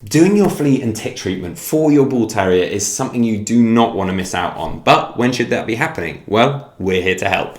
Doing your flea and tick treatment for your bull terrier is something you do not want to miss out on. But when should that be happening? Well, we're here to help.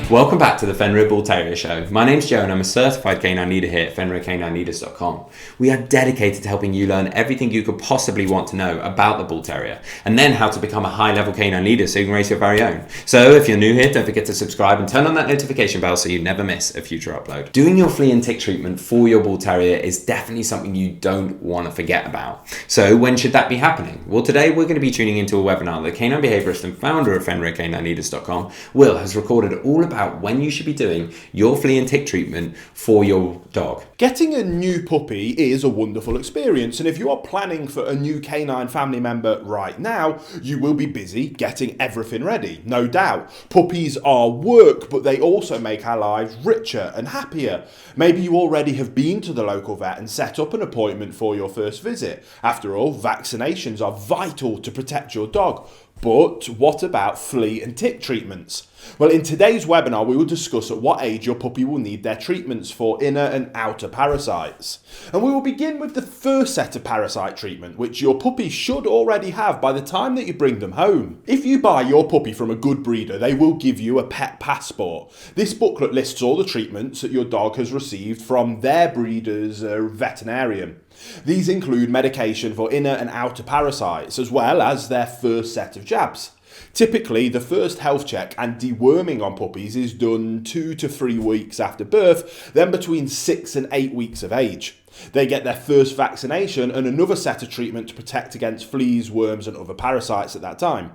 Welcome back to the Fenrir Bull Terrier Show. My name's Joe and I'm a certified canine leader here at FenrirCanineLeaders.com. We are dedicated to helping you learn everything you could possibly want to know about the bull terrier and then how to become a high-level canine leader so you can raise your very own. So if you're new here, don't forget to subscribe and turn on that notification bell so you never miss a future upload. Doing your flea and tick treatment for your bull terrier is definitely something you don't want to forget about. So when should that be happening? Well, today we're going to be tuning into a webinar that canine behaviorist and founder of FenrirCanineLeaders.com, Will, has recorded all about when you should be doing your flea and tick treatment for your dog. Getting a new puppy is a wonderful experience, and if you are planning for a new canine family member right now, you will be busy getting everything ready, no doubt. Puppies are work, but they also make our lives richer and happier. Maybe you already have been to the local vet and set up an appointment for your first visit. After all, vaccinations are vital to protect your dog. But what about flea and tick treatments? Well, in today's webinar, we will discuss at what age your puppy will need their treatments for inner and outer parasites. And we will begin with the first set of parasite treatment, which your puppy should already have by the time that you bring them home. If you buy your puppy from a good breeder, they will give you a pet passport. This booklet lists all the treatments that your dog has received from their breeder's veterinarian. These include medication for inner and outer parasites, as well as their first set of jabs. Typically, the first health check and deworming on puppies is done 2 to 3 weeks after birth, then between 6 and 8 weeks of age. They get their first vaccination and another set of treatment to protect against fleas, worms and other parasites at that time.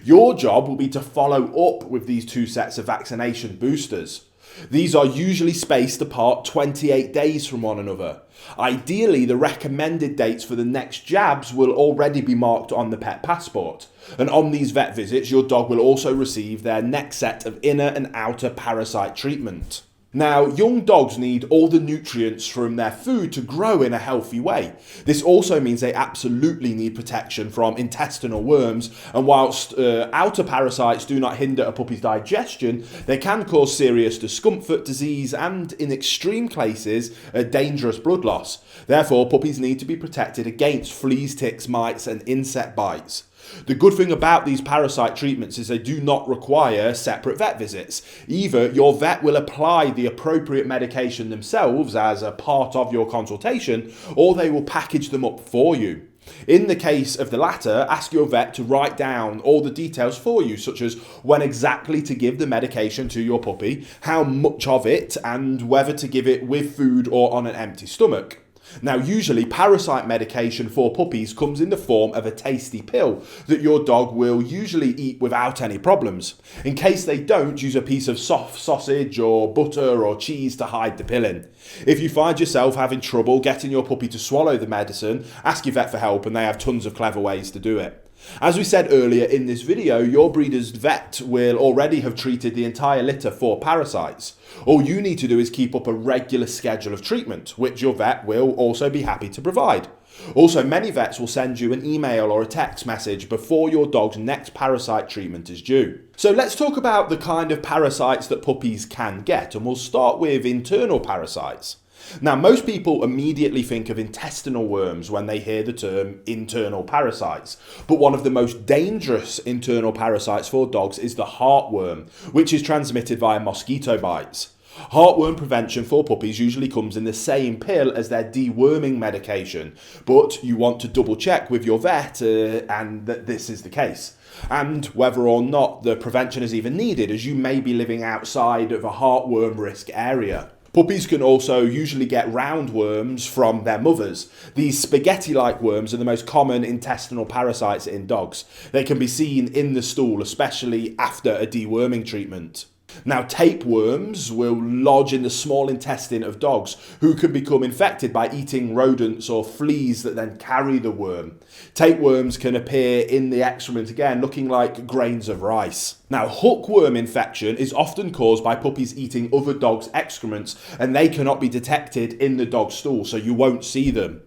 Your job will be to follow up with these 2 sets of vaccination boosters. These are usually spaced apart 28 days from one another. Ideally, the recommended dates for the next jabs will already be marked on the pet passport. And on these vet visits, your dog will also receive their next set of inner and outer parasite treatment. Now, young dogs need all the nutrients from their food to grow in a healthy way. This also means they absolutely need protection from intestinal worms, and whilst outer parasites do not hinder a puppy's digestion, they can cause serious discomfort, disease, and in extreme cases, a dangerous blood loss. Therefore, puppies need to be protected against fleas, ticks, mites, and insect bites. The good thing about these parasite treatments is they do not require separate vet visits. Either your vet will apply the appropriate medication themselves as a part of your consultation, or they will package them up for you. In the case of the latter, ask your vet to write down all the details for you, such as when exactly to give the medication to your puppy, how much of it, and whether to give it with food or on an empty stomach. Now, usually parasite medication for puppies comes in the form of a tasty pill that your dog will usually eat without any problems. In case they don't, use a piece of soft sausage or butter or cheese to hide the pill in. If you find yourself having trouble getting your puppy to swallow the medicine, ask your vet for help, and they have tons of clever ways to do it. As we said earlier in this video, your breeder's vet will already have treated the entire litter for parasites. All you need to do is keep up a regular schedule of treatment, which your vet will also be happy to provide. Also, many vets will send you an email or a text message before your dog's next parasite treatment is due. So let's talk about the kind of parasites that puppies can get, and we'll start with internal parasites. Now, most people immediately think of intestinal worms when they hear the term internal parasites, but one of the most dangerous internal parasites for dogs is the heartworm, which is transmitted via mosquito bites. Heartworm prevention for puppies usually comes in the same pill as their deworming medication, but you want to double check with your vet and that this is the case, and whether or not the prevention is even needed, as you may be living outside of a heartworm risk area. Puppies can also usually get roundworms from their mothers. These spaghetti-like worms are the most common intestinal parasites in dogs. They can be seen in the stool, especially after a deworming treatment. Now, tapeworms will lodge in the small intestine of dogs, who can become infected by eating rodents or fleas that then carry the worm. Tapeworms can appear in the excrement again, looking like grains of rice. Now, hookworm infection is often caused by puppies eating other dogs' excrements, and they cannot be detected in the dog's stool, so you won't see them.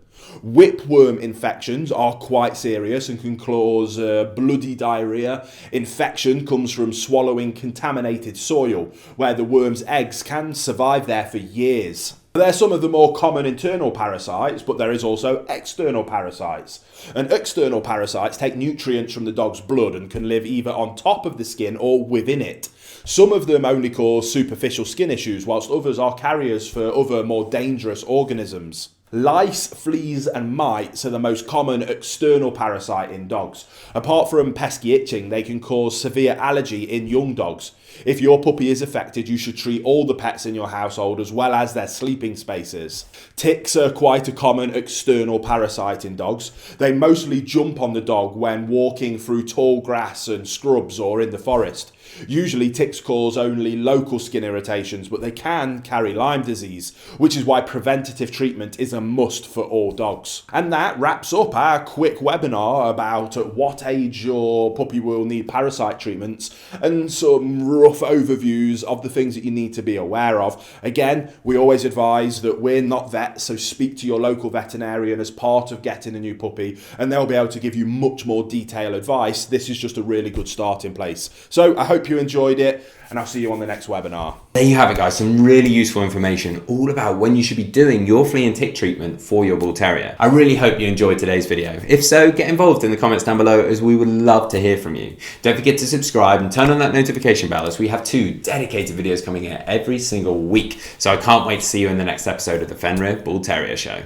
Whipworm infections are quite serious and can cause bloody diarrhea. Infection comes from swallowing contaminated soil, where the worm's eggs can survive there for years. They're some of the more common internal parasites, but there is also external parasites. And external parasites take nutrients from the dog's blood and can live either on top of the skin or within it. Some of them only cause superficial skin issues, whilst others are carriers for other more dangerous organisms. Lice, fleas and mites are the most common external parasite in dogs. Apart from pesky itching, they can cause severe allergy in young dogs. If your puppy is affected, you should treat all the pets in your household as well as their sleeping spaces. Ticks are quite a common external parasite in dogs. They mostly jump on the dog when walking through tall grass and scrubs or in the forest. Usually ticks cause only local skin irritations, but they can carry Lyme disease, which is why preventative treatment is a must for all dogs. And that wraps up our quick webinar about at what age your puppy will need parasite treatments and some rough overviews of the things that you need to be aware of. Again, we always advise that we're not vets, so speak to your local veterinarian as part of getting a new puppy, and they'll be able to give you much more detailed advice. This is just a really good starting place. So I hope you enjoyed it, and I'll see you on the next webinar. There you have it, guys. Some really useful information all about when you should be doing your flea and tick treatment for your Bull Terrier. I really hope you enjoyed today's video. If so, get involved in the comments down below, as we would love to hear from you. Don't forget to subscribe and turn on that notification bell, as we have 2 dedicated videos coming out every single week. So I can't wait to see you in the next episode of the Fenrir Bull Terrier Show.